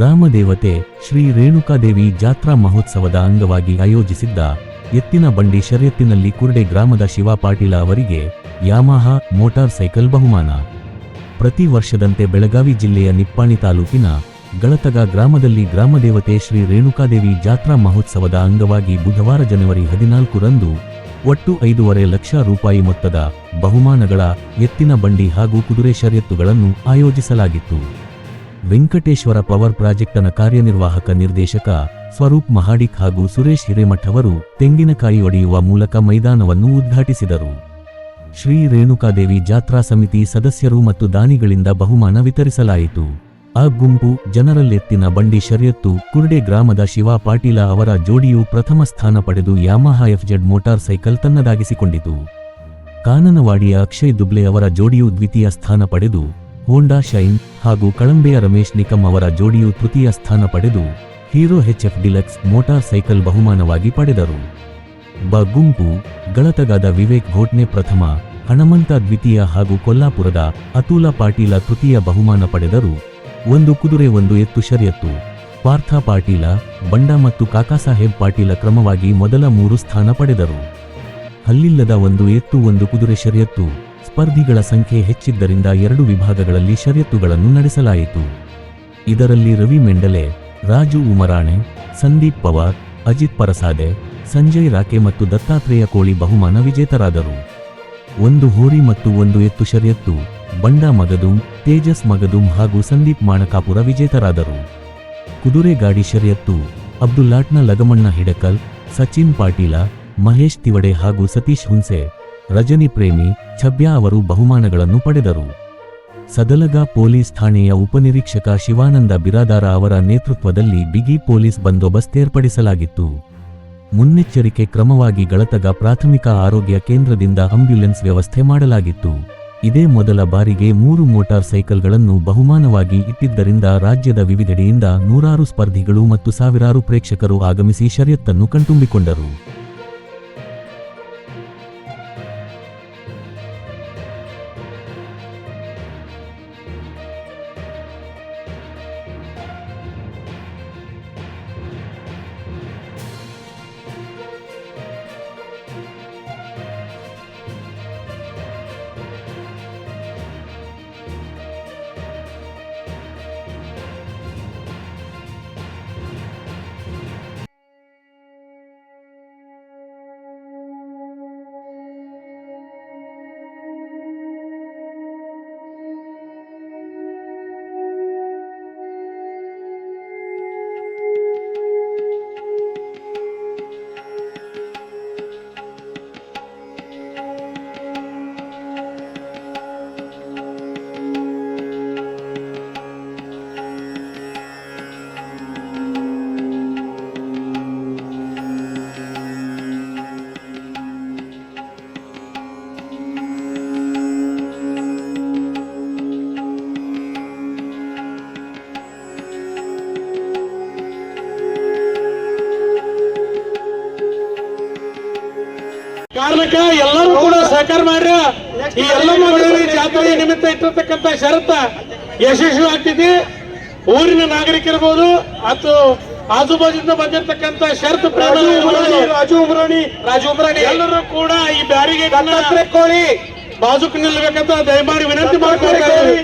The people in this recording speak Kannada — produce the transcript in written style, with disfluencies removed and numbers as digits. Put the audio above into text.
ಗ್ರಾಮ ದೇವತೆ ಶ್ರೀ ರೇಣುಕಾದೇವಿ ಜಾತ್ರಾ ಮಹೋತ್ಸವದ ಅಂಗವಾಗಿ ಆಯೋಜಿಸಿದ್ದ ಎತ್ತಿನ ಬಂಡಿ ಶರ್ಯತ್ತಿನಲ್ಲಿ ಕುರ್ಡೆ ಗ್ರಾಮದ ಶಿವ ಪಾಟೀಲ ಅವರಿಗೆ ಯಾಮಹಾ ಮೋಟಾರ್ ಸೈಕಲ್ ಬಹುಮಾನ. ಪ್ರತಿ ವರ್ಷದಂತೆ ಬೆಳಗಾವಿ ಜಿಲ್ಲೆಯ ನಿಪ್ಪಾಣಿ ತಾಲೂಕಿನ ಗಳತಗ ಗ್ರಾಮದಲ್ಲಿ ಗ್ರಾಮದೇವತೆ ಶ್ರೀ ರೇಣುಕಾದೇವಿ ಜಾತ್ರಾ ಮಹೋತ್ಸವದ ಅಂಗವಾಗಿ ಬುಧವಾರ ಜನವರಿ 14 ರಂದು ಒಟ್ಟು 5.5 ಲಕ್ಷ ರೂಪಾಯಿ ಮೊತ್ತದ ಬಹುಮಾನಗಳ ಎತ್ತಿನ ಬಂಡಿ ಹಾಗೂ ಕುದುರೆ ಶರ್ಯತ್ತುಗಳನ್ನು ಆಯೋಜಿಸಲಾಗಿತ್ತು. ವೆಂಕಟೇಶ್ವರ ಪವರ್ ಪ್ರಾಜೆಕ್ಟನ ಕಾರ್ಯನಿರ್ವಾಹಕ ನಿರ್ದೇಶಕ ಸ್ವರೂಪ್ ಮಹಾಡಿಕ್ ಹಾಗೂ ಸುರೇಶ್ ಹಿರೇಮಠ್ ಅವರು ತೆಂಗಿನಕಾಯಿ ಒಡೆಯುವ ಮೂಲಕ ಮೈದಾನವನ್ನು ಉದ್ಘಾಟಿಸಿದರು. ಶ್ರೀ ರೇಣುಕಾದೇವಿ ಜಾತ್ರಾ ಸಮಿತಿ ಸದಸ್ಯರು ಮತ್ತು ದಾನಿಗಳಿಂದ ಬಹುಮಾನ ವಿತರಿಸಲಾಯಿತು. ಆ ಗುಂಪು ಜನರಲ್ ಎತ್ತಿನ ಬಂಡಿ ಶರ್ಯತ್ತು ಕುರ್ಡೆ ಗ್ರಾಮದ ಶಿವ ಪಾಟೀಲ ಅವರ ಜೋಡಿಯು ಪ್ರಥಮ ಸ್ಥಾನ ಪಡೆದು ಯಾಮಹಾ FZ ಮೋಟಾರ್ ಸೈಕಲ್ ತನ್ನದಾಗಿಸಿಕೊಂಡಿತು. ಕಾನನವಾಡಿಯ ಅಕ್ಷಯ್ ದುಬ್ಲೆ ಅವರ ಜೋಡಿಯು ದ್ವಿತೀಯ ಸ್ಥಾನ ಪಡೆದು ಹೋಂಡಾ ಶೈನ್ ಹಾಗೂ ಕಳಂಬೆಯ ರಮೇಶ್ ನಿಕಂ ಅವರ ಜೋಡಿಯು ತೃತೀಯ ಸ್ಥಾನ ಪಡೆದು Hero HF deluxe motor cycle ಬಹುಮಾನವಾಗಿ ಪಡೆದರು. ಬ ಗುಂಪು ಗಳತಗಾದ ವಿವೇಕ್ ಘೋಟ್ನೆ ಪ್ರಥಮ, ಹಣಮಂತ ದ್ವಿತೀಯ ಹಾಗೂ ಕೊಲ್ಲಾಪುರದ ಅತುಲ ಪಾಟೀಲ ತೃತೀಯ ಬಹುಮಾನ ಪಡೆದರು. ಒಂದು ಕುದುರೆ ಒಂದು ಎತ್ತು ಶರ್ಯತ್ತು ಪಾರ್ಥ ಪಾಟೀಲ, ಬಂಡ ಮತ್ತು ಕಾಕಾಸಾಹೇಬ್ ಪಾಟೀಲ ಕ್ರಮವಾಗಿ ಮೊದಲ 3 ಸ್ಥಾನ ಪಡೆದರು. ಹಲ್ಲಿಲ್ಲದ ಒಂದು ಎತ್ತು ಒಂದು ಕುದುರೆ ಶರ್ಯತ್ತು ಸ್ಪರ್ಧಿಗಳ ಸಂಖ್ಯೆ ಹೆಚ್ಚಿದ್ದರಿಂದ 2 ವಿಭಾಗಗಳಲ್ಲಿ ಶರ್ಯತ್ತುಗಳನ್ನು ನಡೆಸಲಾಯಿತು. ಇದರಲ್ಲಿ ರವಿ ಮೆಂಡಲೆ, ರಾಜು ಉಮರಾಣೆ, ಸಂದೀಪ್ ಪವಾರ್, ಅಜಿತ್ ಪರಸಾದೆ, ಸಂಜಯ್ ರಾಕೆ ಮತ್ತು ದತ್ತಾತ್ರೇಯ ಕೋಳಿ ಬಹುಮಾನ ವಿಜೇತರಾದರು. ಒಂದು ಹೋರಿ ಮತ್ತು ಒಂದು ಎತ್ತು ಶರ್ಯತ್ತು ಬಂಡ ಮಗದುಂ, ತೇಜಸ್ ಮಗದುಂ ಹಾಗೂ ಸಂದೀಪ್ ಮಾಣಕಾಪುರ ವಿಜೇತರಾದರು. ಕುದುರೆ ಗಾಡಿ ಶರ್ಯತ್ತು ಅಬ್ದುಲ್ಲಾಟ್ನ ಲಗಮಣ್ಣ ಹಿಡಕಲ್, ಸಚಿನ್ ಪಾಟೀಲ, ಮಹೇಶ್ ತಿವಡೆ ಹಾಗೂ ಸತೀಶ್ ಹುನ್ಸೆ, ರಜನಿ ಪ್ರೇಮಿ, ಛಬ್ಯಾ ಅವರು ಬಹುಮಾನಗಳನ್ನು ಪಡೆದರು. ಸದಲಗ ಪೊಲೀಸ್ ಠಾಣೆಯ ಉಪನಿರೀಕ್ಷಕ ಶಿವಾನಂದ ಬಿರಾದಾರ ಅವರ ನೇತೃತ್ವದಲ್ಲಿ ಬಿಗಿ ಪೊಲೀಸ್ ಬಂದೋಬಸ್ತ್ ಏರ್ಪಡಿಸಲಾಗಿತ್ತು. ಮುನ್ನೆಚ್ಚರಿಕೆ ಕ್ರಮವಾಗಿ ಗಳತಗ ಪ್ರಾಥಮಿಕ ಆರೋಗ್ಯ ಕೇಂದ್ರದಿಂದ ಆಂಬ್ಯುಲೆನ್ಸ್ ವ್ಯವಸ್ಥೆ ಮಾಡಲಾಗಿತ್ತು. ಇದೇ ಮೊದಲ ಬಾರಿಗೆ 3 ಮೋಟಾರ್ ಸೈಕಲ್ಗಳನ್ನು ಬಹುಮಾನವಾಗಿ ಇಟ್ಟಿದ್ದರಿಂದ ರಾಜ್ಯದ ವಿವಿಧೆಡೆಯಿಂದ ನೂರಾರು ಸ್ಪರ್ಧಿಗಳು ಮತ್ತು ಸಾವಿರಾರು ಪ್ರೇಕ್ಷಕರು ಆಗಮಿಸಿ ಶರ್ಯತ್ತನ್ನು ಕಣ್ತುಂಬಿಕೊಂಡರು. ಕಾರಣಕ್ಕ ಎಲ್ಲರೂ ಕೂಡ ಸಹಕಾರ ಮಾಡ್ರಿ. ಈ ಎಲ್ಲ ಮಹಿಳೆಯರಿಗೆ ಜಾತ್ರೆ ನಿಮಿತ್ತ ಇಟ್ಟಿರ್ತಕ್ಕಂಥ ಷರತ್ತ ಯಶಸ್ವಿ ಆಗ್ತಿದೆ. ಊರಿನ ನಾಗರಿಕರಿರ್ಬೋದು ಅಥವಾ ಆಜುಬಾಜಿಂದ ಬಂದಿರತಕ್ಕಂಥ ಷರತ್ತು ರಾಜು ಉಮರಾಣಿ ಎಲ್ಲರೂ ಕೂಡ ಈ ಬ್ಯಾರಿಗೇಡ್ ಕೋಳಿ ಬಾಜುಕ್ ನಿಲ್ಬೇಕಂತ ದಯಮಾಡಿ ವಿನಂತಿ ಮಾಡ್ಕೊಳ್ತಾರೆ.